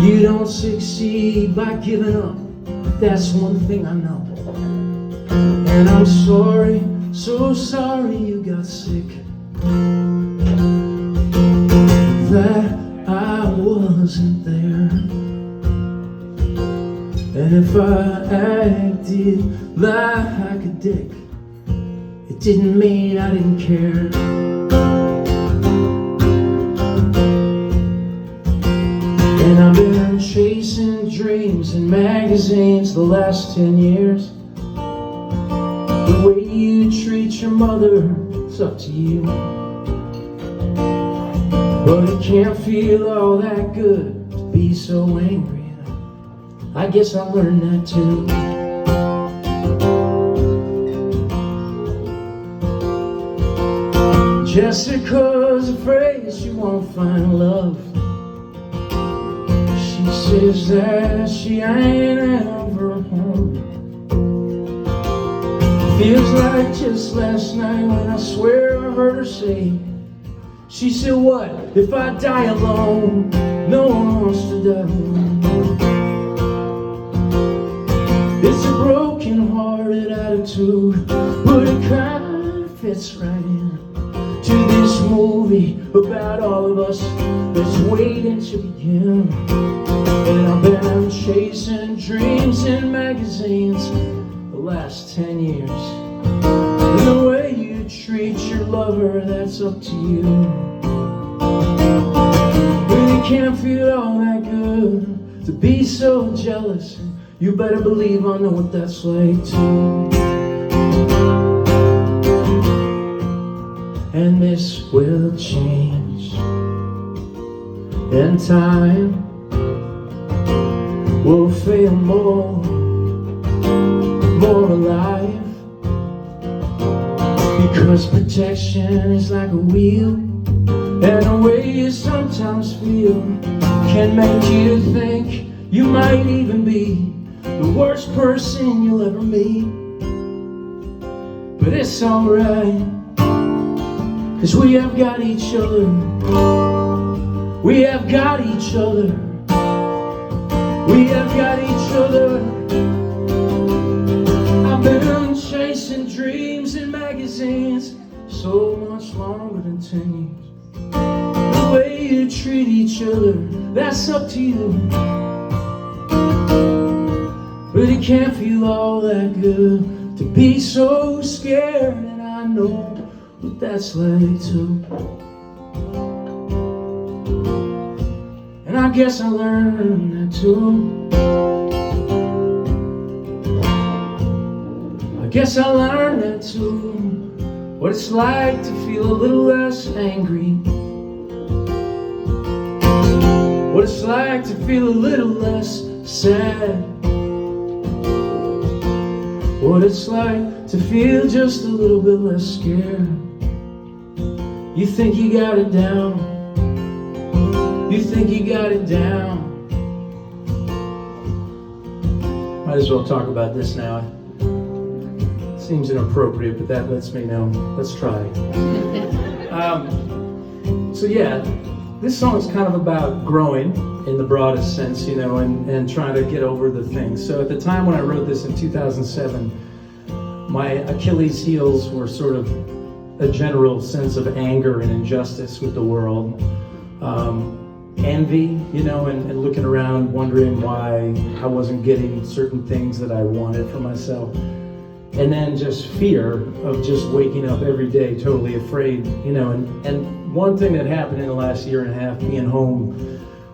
You don't succeed by giving up, that's one thing I know. And I'm sorry, so sorry you got sick, that I wasn't there. And if I acted like a dick, it didn't mean I didn't care. And I've been chasing dreams in magazines the last 10 years. The way you treat your mother, it's up to you. But it can't feel all that good to be so angry. I guess I learned that too. Jessica's afraid she won't find love. She says that she ain't ever home. Feels like just last night when I swear I heard her say, she said, what if I die alone? No one wants to die alone. It's a broken-hearted attitude, but it kind of fits right in to this movie about all of us that's waiting to begin. And I've been chasing dreams in magazines the last 10 years. And the way you treat your lover, that's up to you. Really can't feel all that good to be so jealous. You better believe I know what that's like too. And this will change, and time will feel more alive, because protection is like a wheel, and the way you sometimes feel can make you think you might even be the worst person you'll ever meet. But it's alright, 'cause we have got each other. We have got each other. We have got each other. I've been chasing dreams in magazines so much longer than 10 years. The way you treat each other, that's up to you. But it can't feel all that good to be so scared, and I know what that's like too. And I guess I learned that too. I guess I learned that too. What it's like to feel a little less angry. What it's like to feel a little less sad. What it's like to feel just a little bit less scared. You think you got it down. You think you got it down. Might as well talk about this now. Seems inappropriate, but that lets me know. Let's try. So yeah, this song is kind of about growing in the broadest sense, you know, and trying to get over the things. So at the time when I wrote this in 2007, my Achilles heels were sort of a general sense of anger and injustice with the world. Envy, you know, and looking around wondering why I wasn't getting certain things that I wanted for myself. And then just fear of just waking up every day totally afraid, you know. And one thing that happened in the last year and a half, being home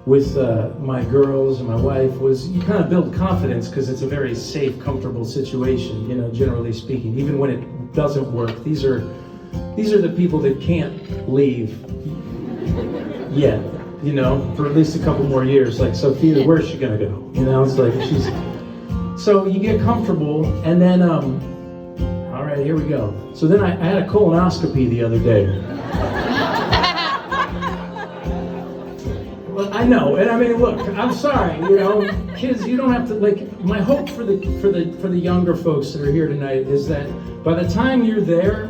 with my girls and my wife, was you kind of build confidence, because it's a very safe, comfortable situation, you know, generally speaking. Even when it doesn't work, these are the people that can't leave yet, you know, for at least a couple more years. Like Sophia, where's she gonna go? You know, it's like she's. So you get comfortable, and then all right, here we go. So then I had a colonoscopy the other day. Well, I know, and I mean, look, I'm sorry, you know, kids, you don't have to, like, my hope for the younger folks that are here tonight is that by the time you're there,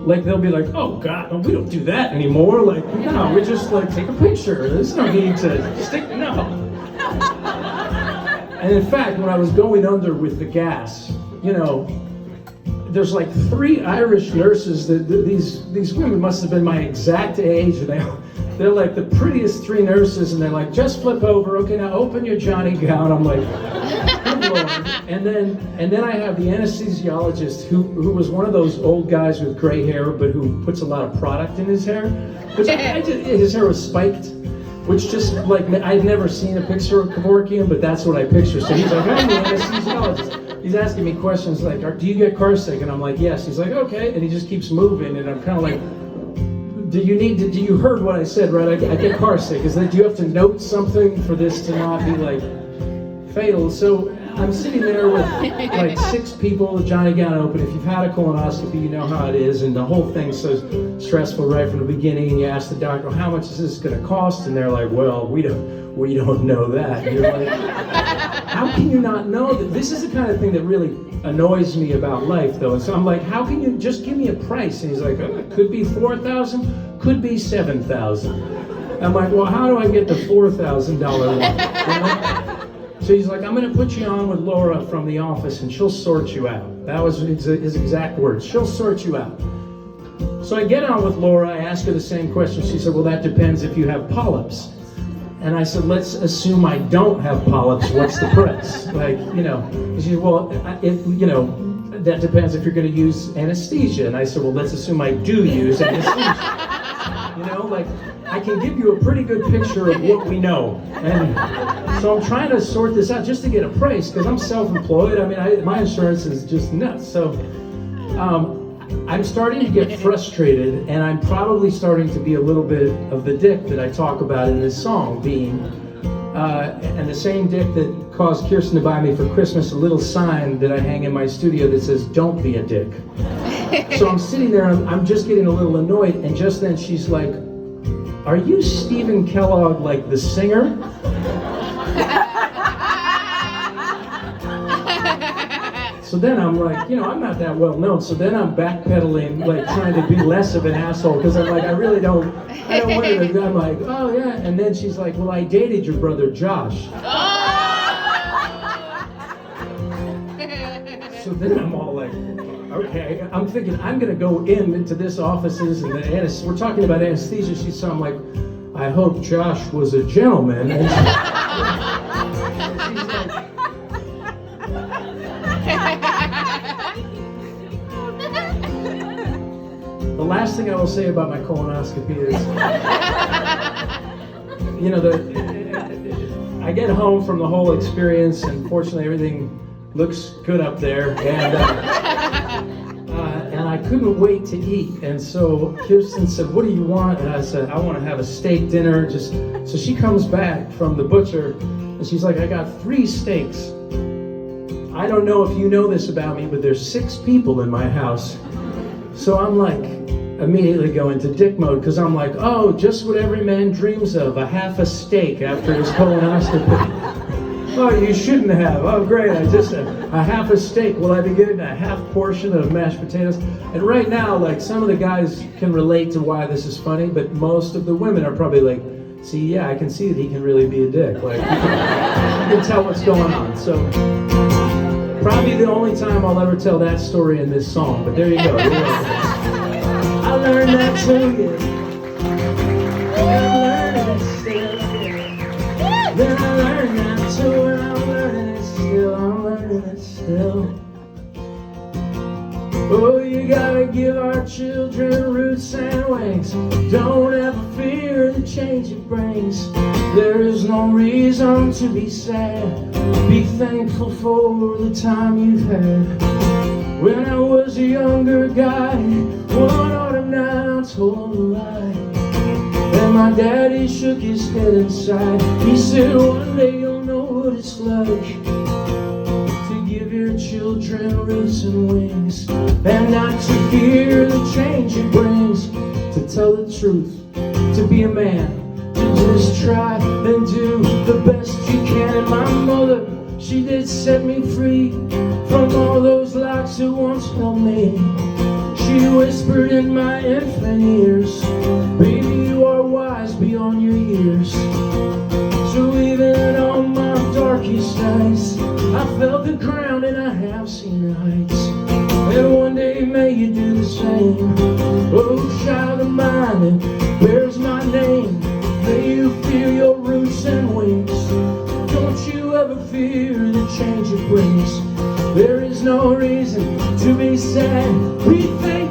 like, they'll be like, oh God, we don't do that anymore. Like, no, we just like take a picture. There's no need to stick, no. And in fact, when I was going under with the gas, there's like 3 Irish nurses that these women must have been my exact age, and they're like the prettiest 3 nurses, and they're like, just flip over, okay, now open your Johnny gown. I'm like, good Lord. And then I have the anesthesiologist who was one of those old guys with gray hair, but who puts a lot of product in his hair, which his hair was spiked, which just like, I'd nenever seen a picture of Kevorkian, but that's what I picture. So he's like, I'm the anesthesiologist. He's asking me questions like, do you get car sick? And I'm like, yes. He's like, okay. And he just keeps moving, and I'm kind of like, do you heard what I said, right? I get car sick. Is that, do you have to note something for this to not be like fatal? So I'm sitting there with like 6 people, the Johnny gown open. If you've had a colonoscopy, you know how it is, and the whole thing's so stressful right from the beginning. And you ask the doctor, how much is this going to cost? And they're like, well, we don't know that. And you're like, how can you not know that? This is the kind of thing that really annoys me about life, though. And so I'm like, how can you just give me a price? And he's like, oh, it could be $4,000, could be $7,000. I'm like, well, how do I get the $4,000 one? So he's like, I'm going to put you on with Laura from the office, and she'll sort you out. That was his exact words. She'll sort you out. So I get on with Laura. I ask her the same question. She said, well, that depends if you have polyps. And I said, let's assume I don't have polyps. What's the price? Like, she said, well, that depends if you're going to use anesthesia. And I said, well, let's assume I do use anesthesia. Like, I can give you a pretty good picture of what we know. And so I'm trying to sort this out just to get a price, because I'm self-employed. I mean, my insurance is just nuts. So I'm starting to get frustrated, and I'm probably starting to be a little bit of the dick that I talk about in this song, and the same dick that caused Kirsten to buy me for Christmas a little sign that I hang in my studio that says, don't be a dick. So I'm sitting there, and I'm just getting a little annoyed, and just then she's like, are you Stephen Kellogg, like the singer? So then I'm like, I'm not that well known. So then I'm backpedaling, like trying to be less of an asshole, because I'm like, I don't want her to. I'm like, oh yeah. And then she's like, well, I dated your brother Josh. So then I'm all like, okay. I'm thinking I'm gonna go into this offices, and we're talking about anesthesia. So I'm like, I hope Josh was a gentleman. And she's like, the last thing I will say about my colonoscopy is, I get home from the whole experience, and fortunately everything looks good up there, and I couldn't wait to eat. And so Kirsten said, what do you want? And I said, I want to have a steak dinner. So she comes back from the butcher, and she's like, I got 3 steaks. I don't know if you know this about me, but there's 6 people in my house. So I'm like, immediately go into dick mode, because I'm like, oh, just what every man dreams of, a half a steak after his colonoscopy. Oh, you shouldn't have. Oh, great, I just a half a steak. Will I be getting a half portion of mashed potatoes? And right now, like, some of the guys can relate to why this is funny, but most of the women are probably like, see, yeah, I can see that he can really be a dick. Like, you can tell what's going on. So probably the only time I'll ever tell that story in this song, but there you go. I learned that too, Then I learned that too, and I'm learning it still. Oh, you gotta give our children roots and wings. Don't ever fear the change it brings. There is no reason to be sad. Be thankful for the time you've had. When I was a younger guy, one autumn night I told a lie, and my daddy shook his head inside. He said, one day you'll know what it's like to give your children roots and wings, and not to fear the change it brings. To tell the truth, to be a man, to just try and do the best you can. And my mother, she did set me free from all those locks that once held me. She whispered in my infant ears, baby, you are wise beyond your years. So even on my dark darkest nights, I felt the ground and I have seen the heights. And one day may you do the same. Oh, child of mine that bears my name, may you feel your roots and wings. Don't you ever fear the change it brings. There is no reason to be sad. We thank